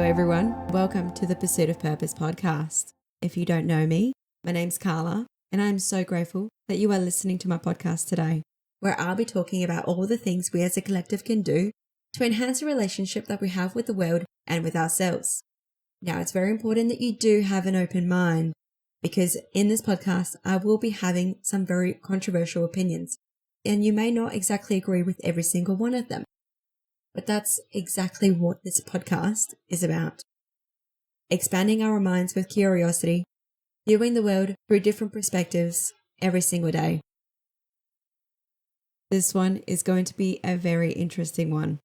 everyone. Welcome to the Pursuit of Purpose podcast. If you don't know me, my name's Carla, and I'm so grateful that you are listening to my podcast today, where I'll be talking about all the things we as a collective can do to enhance the relationship that we have with the world and with ourselves. Now, it's very important that you do have an open mind, because in this podcast, I will be having some very controversial opinions, and you may not exactly agree with every single one of them. But that's exactly what this podcast is about. Expanding our minds with curiosity, viewing the world through different perspectives every single day. This one is going to be a very interesting one,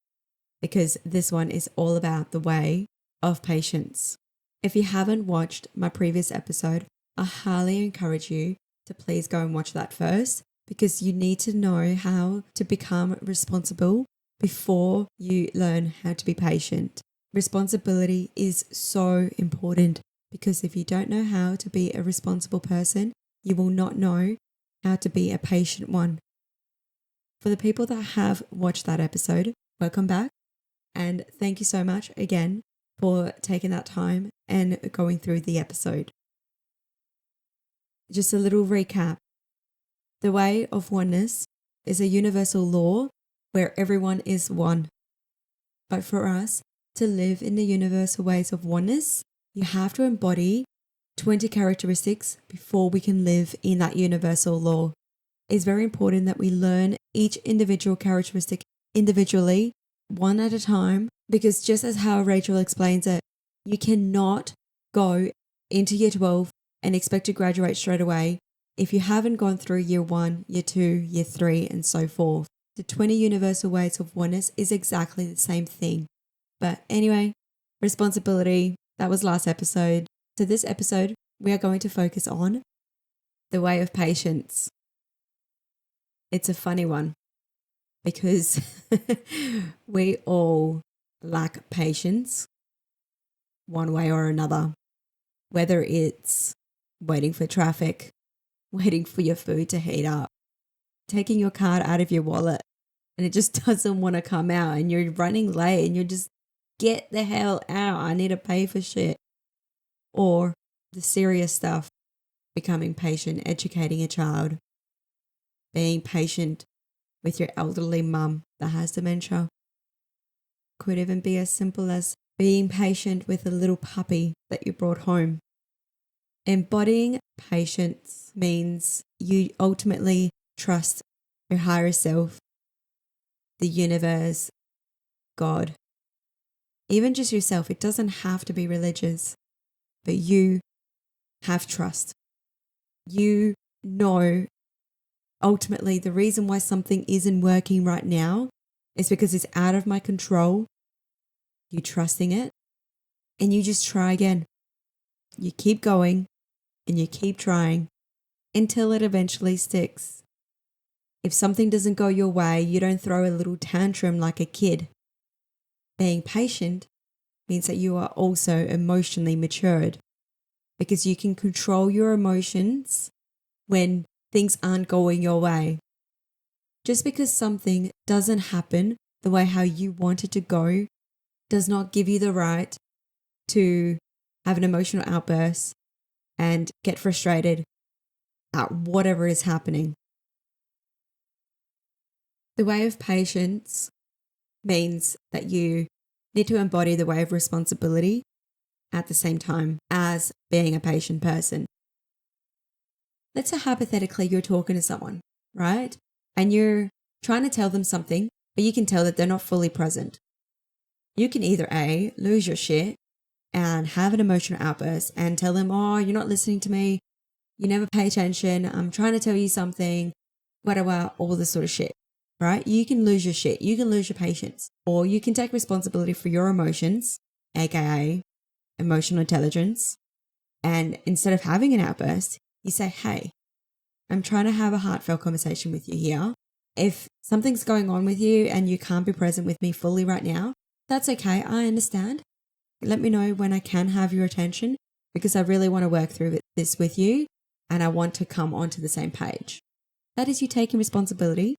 because this one is all about the way of patience. If you haven't watched my previous episode, I highly encourage you to please go and watch that first, because you need to know how to become responsible before you learn how to be patient. Responsibility is so important, because if you don't know how to be a responsible person, you will not know how to be a patient one. For the people that have watched that episode, welcome back. And thank you so much again for taking that time and going through the episode. Just a little recap. The Way of Oneness is a universal law where everyone is one. But for us to live in the universal ways of oneness, you have to embody 20 characteristics before we can live in that universal law. It's very important that we learn each individual characteristic individually, one at a time, because just as how Rachel explains it, you cannot go into year 12 and expect to graduate straight away if you haven't gone through year 1, year 2, year 3, and so forth. The 20 Universal Ways of Oneness is exactly the same thing. But anyway, responsibility, that was last episode. So this episode, we are going to focus on the way of patience. It's a funny one, because we all lack patience one way or another. Whether it's waiting for traffic, waiting for your food to heat up, taking your card out of your wallet and it just doesn't want to come out, and you're running late and you're just, get the hell out, I need to pay for shit. Or the serious stuff, becoming patient, educating a child, being patient with your elderly mum that has dementia. Could even be as simple as being patient with a little puppy that you brought home. Embodying patience means you ultimately trust your higher self, the universe, God, even just yourself. It doesn't have to be religious, but you have trust. You know ultimately the reason why something isn't working right now is because it's out of my control. You trusting it, and you just try again. You keep going and you keep trying until it eventually sticks. If something doesn't go your way, you don't throw a little tantrum like a kid. Being patient means that you are also emotionally matured, because you can control your emotions when things aren't going your way. Just because something doesn't happen the way how you want it to go does not give you the right to have an emotional outburst and get frustrated at whatever is happening. The way of patience means that you need to embody the way of responsibility at the same time as being a patient person. Let's say hypothetically you're talking to someone, right? And you're trying to tell them something, but you can tell that they're not fully present. You can either A, lose your shit and have an emotional outburst and tell them, oh, you're not listening to me, you never pay attention, I'm trying to tell you something, whatever, all this sort of shit. Right? You can lose your shit. You can lose your patience. Or you can take responsibility for your emotions, aka emotional intelligence. And instead of having an outburst, you say, hey, I'm trying to have a heartfelt conversation with you here. If something's going on with you and you can't be present with me fully right now, that's okay. I understand. Let me know when I can have your attention, because I really want to work through this with you and I want to come onto the same page. That is you taking responsibility.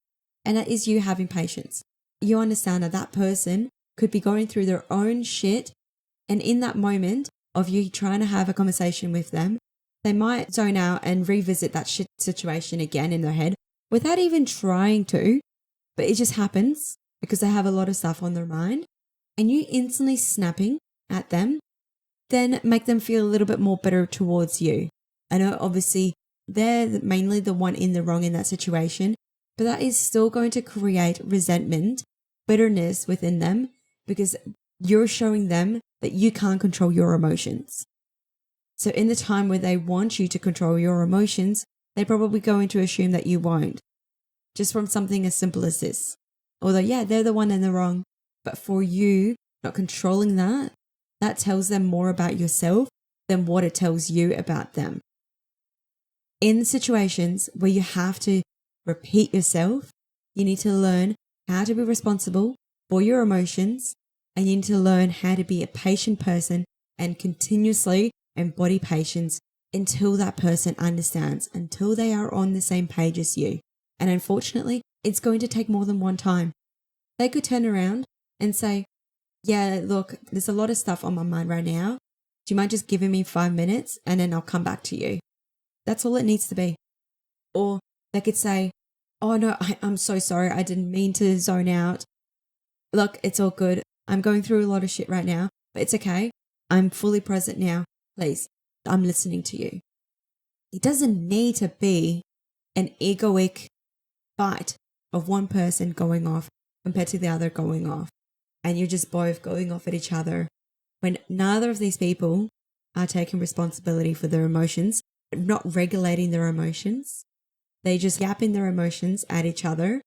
And that is you having patience. You understand that that person could be going through their own shit And in that moment of you trying to have a conversation with them, they might zone out and revisit that shit situation again in their head without even trying to, but it just happens because they have a lot of stuff on their mind. And you instantly snapping at them, then make them feel a little bit more better towards you. I know obviously they're mainly the one in the wrong in that situation, but that is still going to create resentment, bitterness within them because you're showing them that you can't control your emotions. So in the time where they want you to control your emotions, they're probably going to assume that you won't. Just from something as simple as this. Although, yeah, they're the one in the wrong. But for you not controlling that, that tells them more about yourself than what it tells you about them. In situations where you have to repeat yourself, you need to learn how to be responsible for your emotions, and you need to learn how to be a patient person and continuously embody patience until that person understands, until they are on the same page as you. And unfortunately, it's going to take more than one time. They could turn around and say, yeah, look, there's a lot of stuff on my mind right now. Do you mind just giving me 5 minutes and then I'll come back to you? That's all it needs to be. Or they could say, oh no, I'm so sorry. I didn't mean to zone out. Look, it's all good. I'm going through a lot of shit right now, but it's okay. I'm fully present now. Please, I'm listening to you. It doesn't need to be an egoic fight of one person going off compared to the other going off. And you're just both going off at each other when neither of these people are taking responsibility for their emotions, but not regulating their emotions. They just yapping their emotions at each other.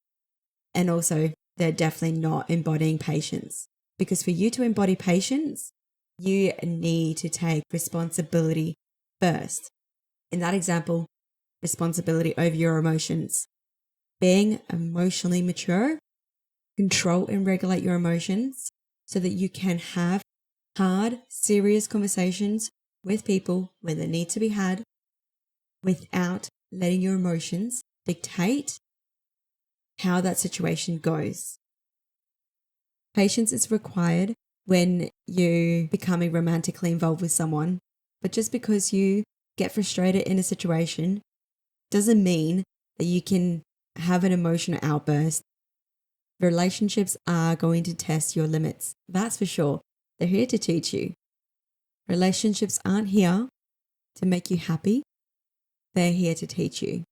And also, they're definitely not embodying patience. Because for you to embody patience, you need to take responsibility first. In that example, responsibility over your emotions. Being emotionally mature, control and regulate your emotions so that you can have hard, serious conversations with people when they need to be had without letting your emotions dictate how that situation goes. Patience is required when you becoming romantically involved with someone, but just because you get frustrated in a situation doesn't mean that you can have an emotional outburst. Relationships are going to test your limits. That's for sure. They're here to teach you. Relationships aren't here to make you happy. They're here to teach you.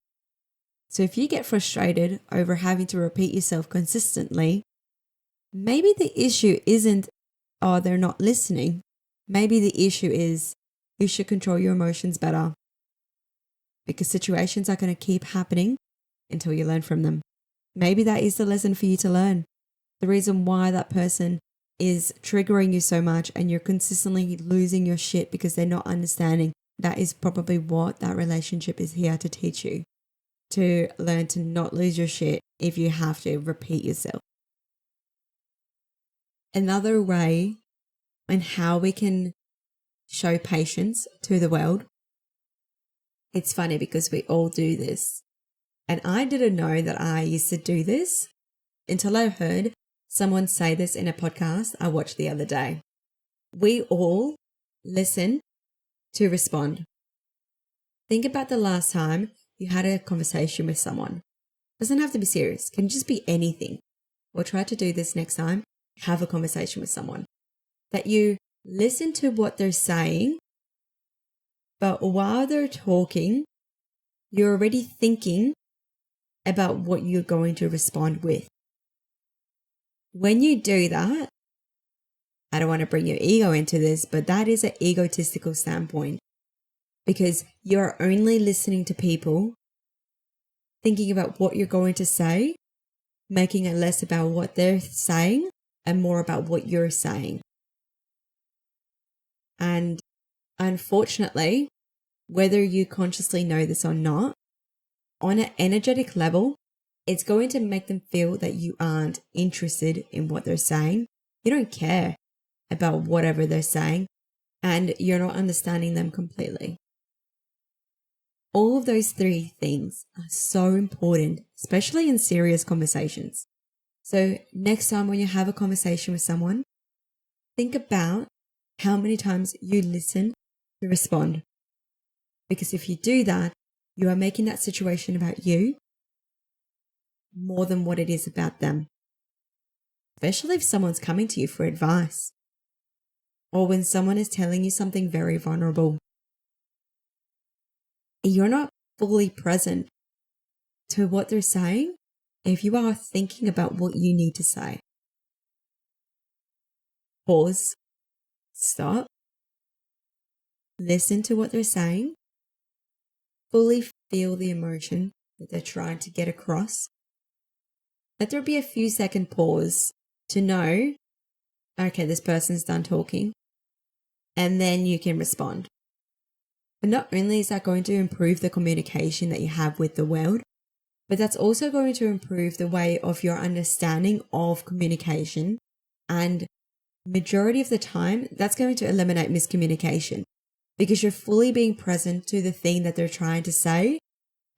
So if you get frustrated over having to repeat yourself consistently, maybe the issue isn't, oh, they're not listening. Maybe the issue is you should control your emotions better because situations are going to keep happening until you learn from them. Maybe that is the lesson for you to learn. The reason why that person is triggering you so much and you're consistently losing your shit because they're not understanding, that is probably what that relationship is here to teach you. To learn to not lose your shit if you have to repeat yourself. Another way in how we can show patience to the world, it's funny because we all do this. And I didn't know that I used to do this until I heard someone say this in a podcast I watched the other day. We all listen to respond. Think about the last time you had a conversation with someone. Doesn't have to be serious, can just be anything. Or try to do this next time, have a conversation with someone. That you listen to what they're saying, but while they're talking, you're already thinking about what you're going to respond with. When you do that, I don't want to bring your ego into this, but that is an egotistical standpoint because you're only listening to people, thinking about what you're going to say, making it less about what they're saying and more about what you're saying. And unfortunately, whether you consciously know this or not, on an energetic level, it's going to make them feel that you aren't interested in what they're saying. You don't care about whatever they're saying, and you're not understanding them completely. All of those three things are so important, especially in serious conversations. So next time when you have a conversation with someone, think about how many times you listen to respond. Because if you do that, you are making that situation about you more than what it is about them. Especially if someone's coming to you for advice, or when someone is telling you something very vulnerable. You're not fully present to what they're saying if you are thinking about what you need to say. Pause, stop, listen to what they're saying, fully feel the emotion that they're trying to get across. Let there be a few second pause to know, okay, this person's done talking, and then you can respond. But not only is that going to improve the communication that you have with the world, but that's also going to improve the way of your understanding of communication. And majority of the time, that's going to eliminate miscommunication because you're fully being present to the thing that they're trying to say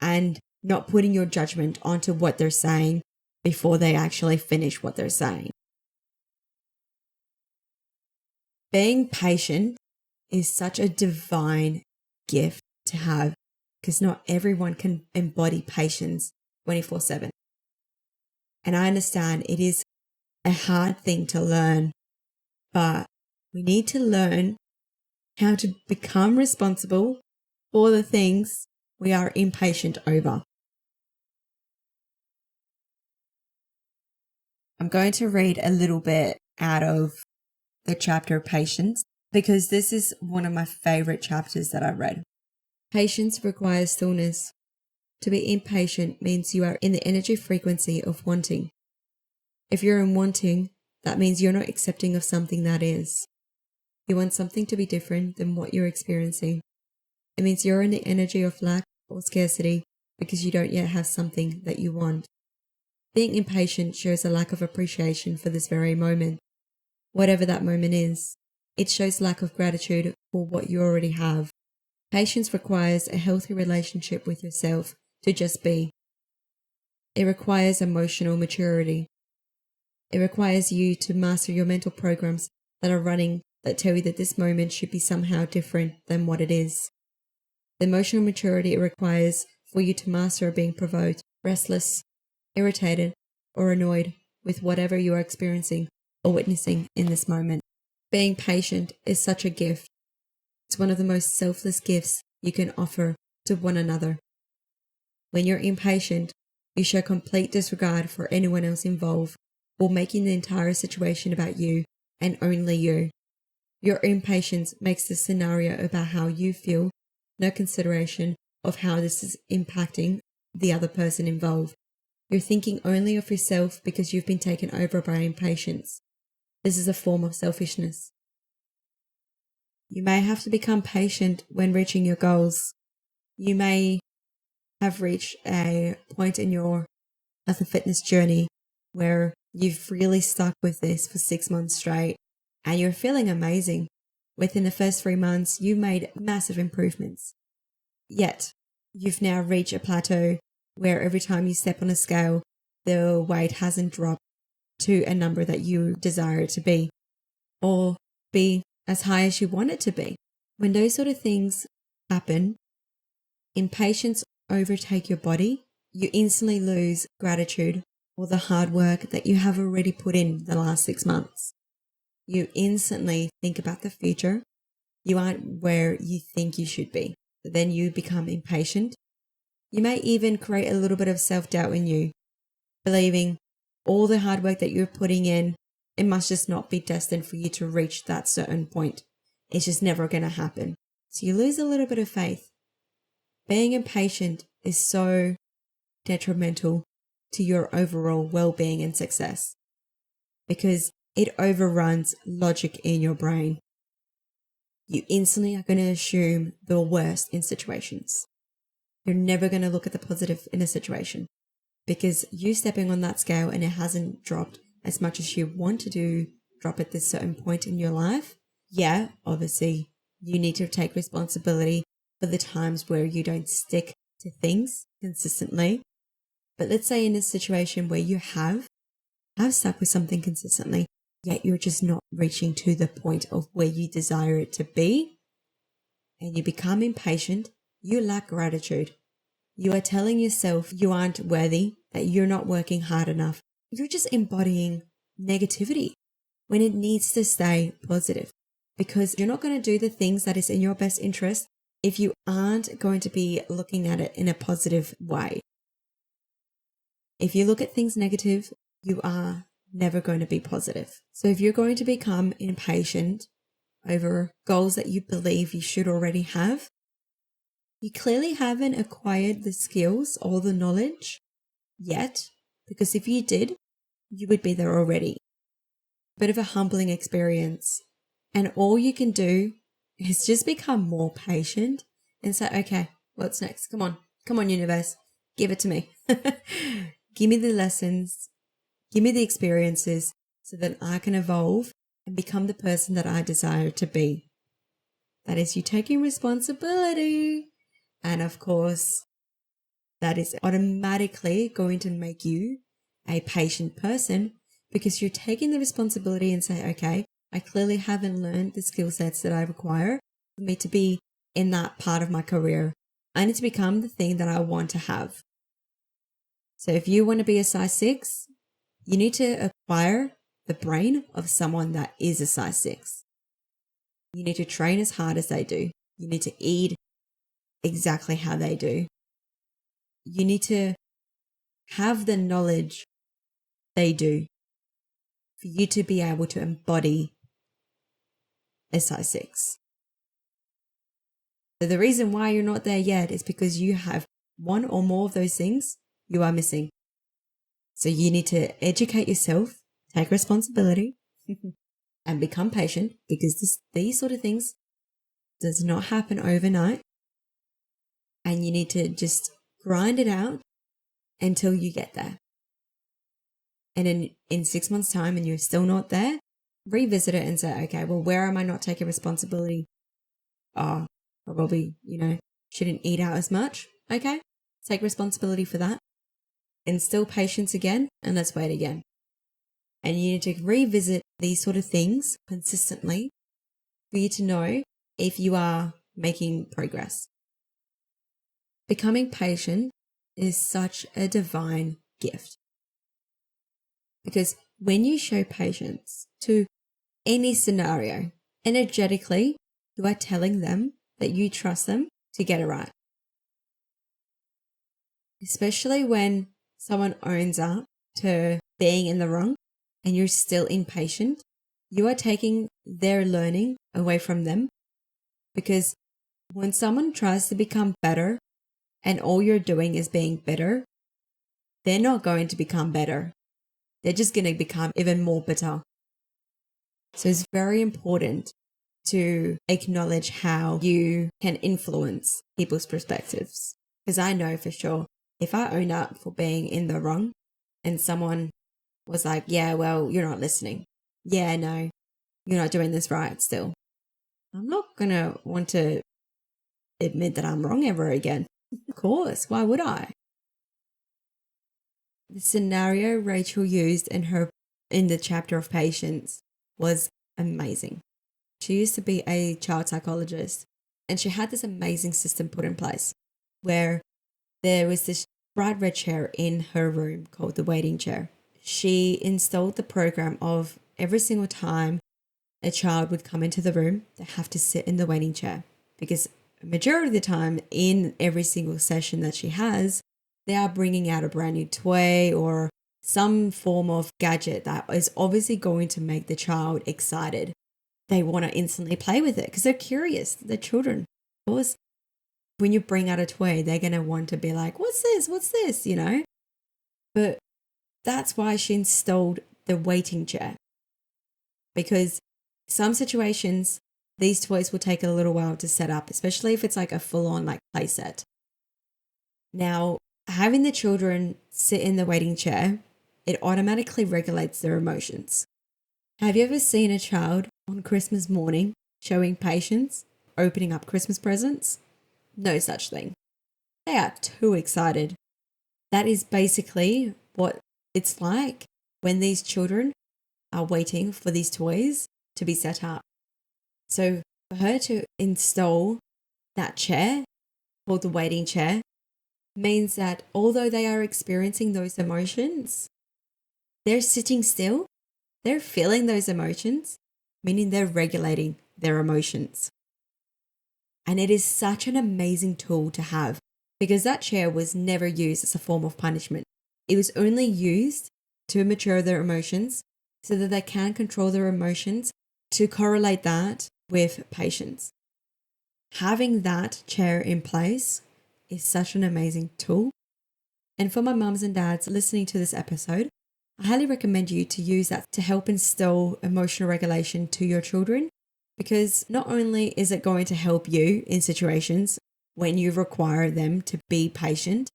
and not putting your judgment onto what they're saying before they actually finish what they're saying. Being patient is such a divine gift to have because not everyone can embody patience 24/7. And I understand it is a hard thing to learn, but we need to learn how to become responsible for the things we are impatient over. I'm going to read a little bit out of the chapter Patience because this is one of my favorite chapters that I read. Patience requires stillness. To be impatient means you are in the energy frequency of wanting. If you're in wanting, that means you're not accepting of something that is. You want something to be different than what you're experiencing. It means you're in the energy of lack or scarcity because you don't yet have something that you want. Being impatient shows a lack of appreciation for this very moment. Whatever that moment is, it shows lack of gratitude for what you already have. Patience requires a healthy relationship with yourself to just be. It requires emotional maturity. It requires you to master your mental programs that are running that tell you that this moment should be somehow different than what it is. The emotional maturity it requires for you to master being provoked, restless, irritated, or annoyed with whatever you are experiencing or witnessing in this moment. Being patient is such a gift. It's one of the most selfless gifts you can offer to one another. When you're impatient, you show complete disregard for anyone else involved or making the entire situation about you and only you. Your impatience makes the scenario about how you feel no consideration of how this is impacting the other person involved. You're thinking only of yourself because you've been taken over by impatience. This is a form of selfishness. You may have to become patient when reaching your goals. You may have reached a point in your health and fitness journey where you've really stuck with this for 6 months straight and you're feeling amazing. Within the first 3 months, you made massive improvements. Yet, you've now reached a plateau where every time you step on a scale, the weight hasn't dropped to a number that you desire it to be or be as high as you want it to be. When those sort of things happen, impatience overtake your body, you instantly lose gratitude for the hard work that you have already put in the last 6 months. You instantly think about the future. You aren't where you think you should be. Then you become impatient. You may even create a little bit of self-doubt in you, believing all the hard work that you're putting in, it must just not be destined for you to reach that certain point. It's just never going to happen. So you lose a little bit of faith. Being impatient is so detrimental to your overall well-being and success because it overruns logic in your brain. You instantly are going to assume the worst in situations. You're never going to look at the positive in a situation because you stepping on that scale and it hasn't dropped as much as you want to do, drop at this certain point in your life. Yeah, obviously, you need to take responsibility for the times where you don't stick to things consistently. But let's say in a situation where you have stuck with something consistently, yet you're just not reaching to the point of where you desire it to be, and you become impatient, you lack gratitude. You are telling yourself you aren't worthy, that you're not working hard enough. You're just embodying negativity when it needs to stay positive, because you're not going to do the things that is in your best interest if you aren't going to be looking at it in a positive way. If you look at things negative, you are never going to be positive. So if you're going to become impatient over goals that you believe you should already have, you clearly haven't acquired the skills or the knowledge yet, because if you did, you would be there already. Bit of a humbling experience. And all you can do is just become more patient and say, okay, what's next? Come on, universe, give it to me. Give me the lessons, give me the experiences so that I can evolve and become the person that I desire to be. That is you taking responsibility. And of course, that is automatically going to make you a patient person, because you're taking the responsibility and say, okay, I clearly haven't learned the skill sets that I require for me to be in that part of my career. I need to become the thing that I want to have. So if you want to be a size 6, you need to acquire the brain of someone that is a size 6. You need to train as hard as they do. You need to eat exactly how they do. You need to have the knowledge they do for you to be able to embody a size 6. So the reason why you're not there yet is because you have one or more of those things you are missing. So you need to educate yourself, take responsibility, and become patient, because these sort of things does not happen overnight. And you need to just grind it out until you get there. And in 6 months' time and you're still not there, revisit it and say, okay, well, where am I not taking responsibility? Oh, probably, shouldn't eat out as much. Okay, take responsibility for that. Instill patience again, and let's wait again. And you need to revisit these sort of things consistently for you to know if you are making progress. Becoming patient is such a divine gift, because when you show patience to any scenario, energetically, you are telling them that you trust them to get it right. Especially when someone owns up to being in the wrong and you're still impatient, you are taking their learning away from them, because when someone tries to become better and all you're doing is being better, they're not going to become better. They're just going to become even more bitter. So it's very important to acknowledge how you can influence people's perspectives. Because I know for sure, if I own up for being in the wrong and someone was like, yeah, well, you're not listening. Yeah, no, you're not doing this right still. I'm not going to want to admit that I'm wrong ever again. Of course, why would I? The scenario Rachel used in the chapter of patience was amazing. She used to be a child psychologist, and she had this amazing system put in place where there was this bright red chair in her room called the waiting chair. She installed the program of every single time a child would come into the room, they have to sit in the waiting chair, because a majority of the time in every single session that she has, they are bringing out a brand new toy or some form of gadget that is obviously going to make the child excited. They want to instantly play with it because they're curious. They're children. Of course, when you bring out a toy, they're going to want to be like, what's this? What's this? But that's why she installed the waiting chair, because some situations, these toys will take a little while to set up, especially if it's like a full-on play set. Now, having the children sit in the waiting chair, it automatically regulates their emotions. Have you ever seen a child on Christmas morning showing patience, opening up Christmas presents? No such thing. They are too excited. That is basically what it's like when these children are waiting for these toys to be set up. So for her to install that chair, called the waiting chair, means that although they are experiencing those emotions, they're sitting still, they're feeling those emotions, meaning they're regulating their emotions. And it is such an amazing tool to have because that chair was never used as a form of punishment. It was only used to mature their emotions so that they can control their emotions, to correlate that with patience. Having that chair in place is such an amazing tool. And for my mums and dads listening to this episode, I highly recommend you to use that to help instill emotional regulation to your children, because not only is it going to help you in situations when you require them to be patient,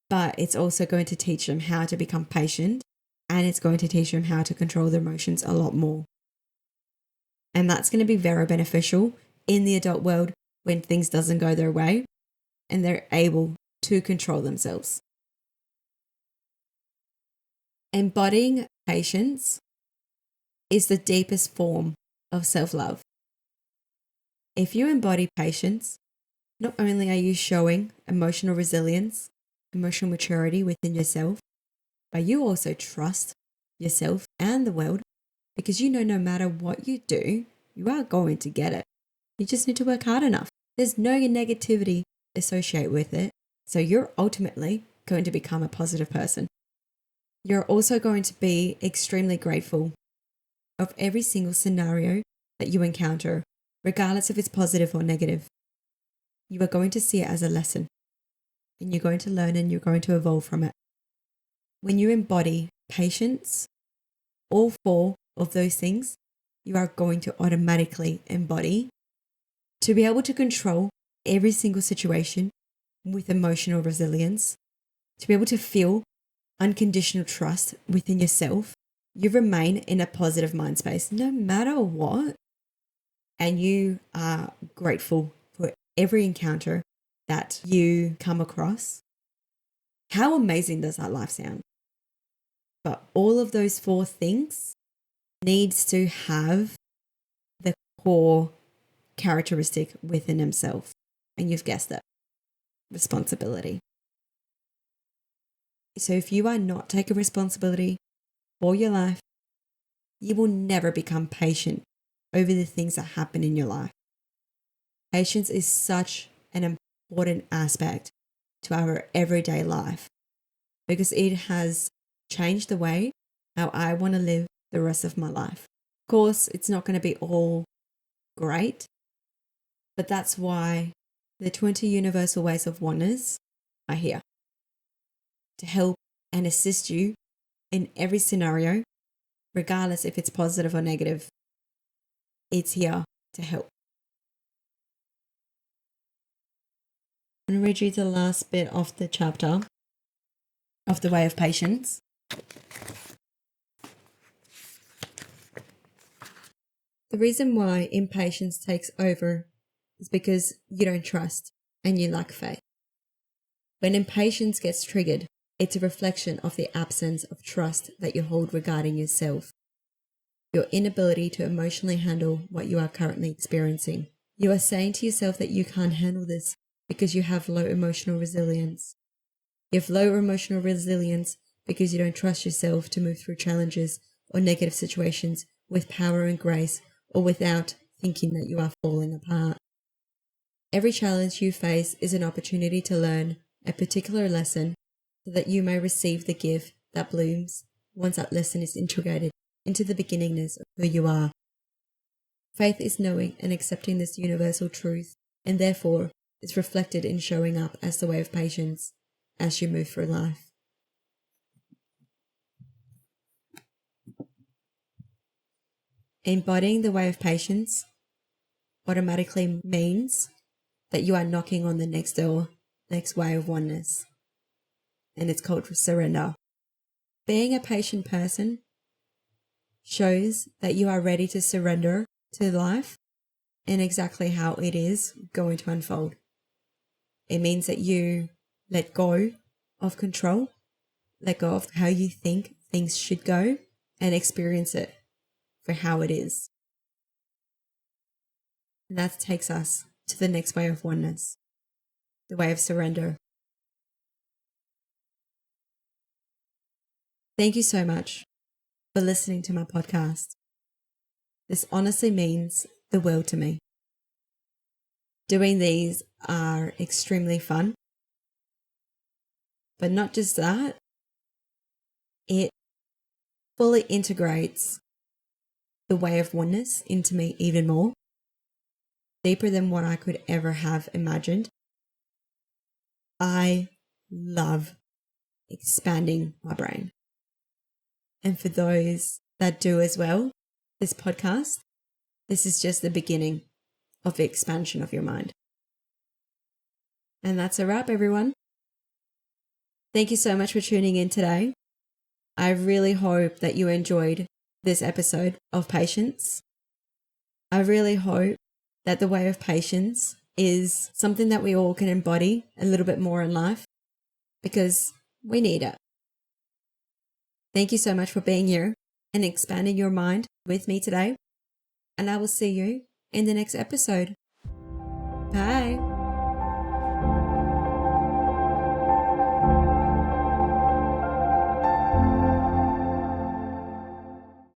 but it's also going to teach them how to become patient, and it's going to teach them how to control their emotions a lot more. And that's going to be very beneficial in the adult world when things doesn't go their way and they're able to control themselves. Embodying patience is the deepest form of self-love. If you embody patience, not only are you showing emotional resilience, emotional maturity within yourself, but you also trust yourself and the world, because you know no matter what you do, you are going to get it. You just need to work hard enough. There's no negativity associated with it, so you're ultimately going to become a positive person. You're also going to be extremely grateful of every single scenario that you encounter, regardless if it's positive or negative. You are going to see it as a lesson, and you're going to learn and you're going to evolve from it. When you embody patience, all four of those things, you are going to automatically embody to be able to control every single situation with emotional resilience, to be able to feel unconditional trust within yourself. You remain in a positive mind space no matter what, and you are grateful for every encounter that you come across. How amazing does that life sound? But all of those four things needs to have the core characteristic within himself. And you've guessed it, responsibility. So if you are not taking responsibility for your life, you will never become patient over the things that happen in your life. Patience is such an important aspect to our everyday life because it has changed the way how I want to live the rest of my life. Of course, it's not going to be all great, but that's why the 20 Universal Ways of Oneness are here to help and assist you in every scenario, regardless if it's positive or negative. It's here to help. I'm going to read you the last bit of the chapter of the Way of Patience. The reason why impatience takes over is because you don't trust and you lack faith. When impatience gets triggered, it's a reflection of the absence of trust that you hold regarding yourself, your inability to emotionally handle what you are currently experiencing. You are saying to yourself that you can't handle this because you have low emotional resilience. You have low emotional resilience because you don't trust yourself to move through challenges or negative situations with power and grace, or without thinking that you are falling apart. Every challenge you face is an opportunity to learn a particular lesson so that you may receive the gift that blooms once that lesson is integrated into the beginningness of who you are. Faith is knowing and accepting this universal truth, and therefore is reflected in showing up as the way of patience as you move through life. Embodying the way of patience automatically means that you are knocking on the next door, next way of oneness. And it's called surrender. Being a patient person shows that you are ready to surrender to life and exactly how it is going to unfold. It means that you let go of control, let go of how you think things should go, and experience it for how it is. And that takes us to the next way of oneness, the way of surrender. Thank you so much for listening to my podcast. This honestly means the world to me. Doing these are extremely fun. But not just that, it fully integrates the way of oneness into me even more, deeper than what I could ever have imagined. I love expanding my brain. And for those that do as well, this podcast, this is just the beginning of the expansion of your mind. And that's a wrap, everyone. Thank you so much for tuning in today. I really hope that you enjoyed this episode of Patience. I really hope that the way of patience is something that we all can embody a little bit more in life, because we need it. Thank you so much for being here and expanding your mind with me today. And I will see you in the next episode. Bye.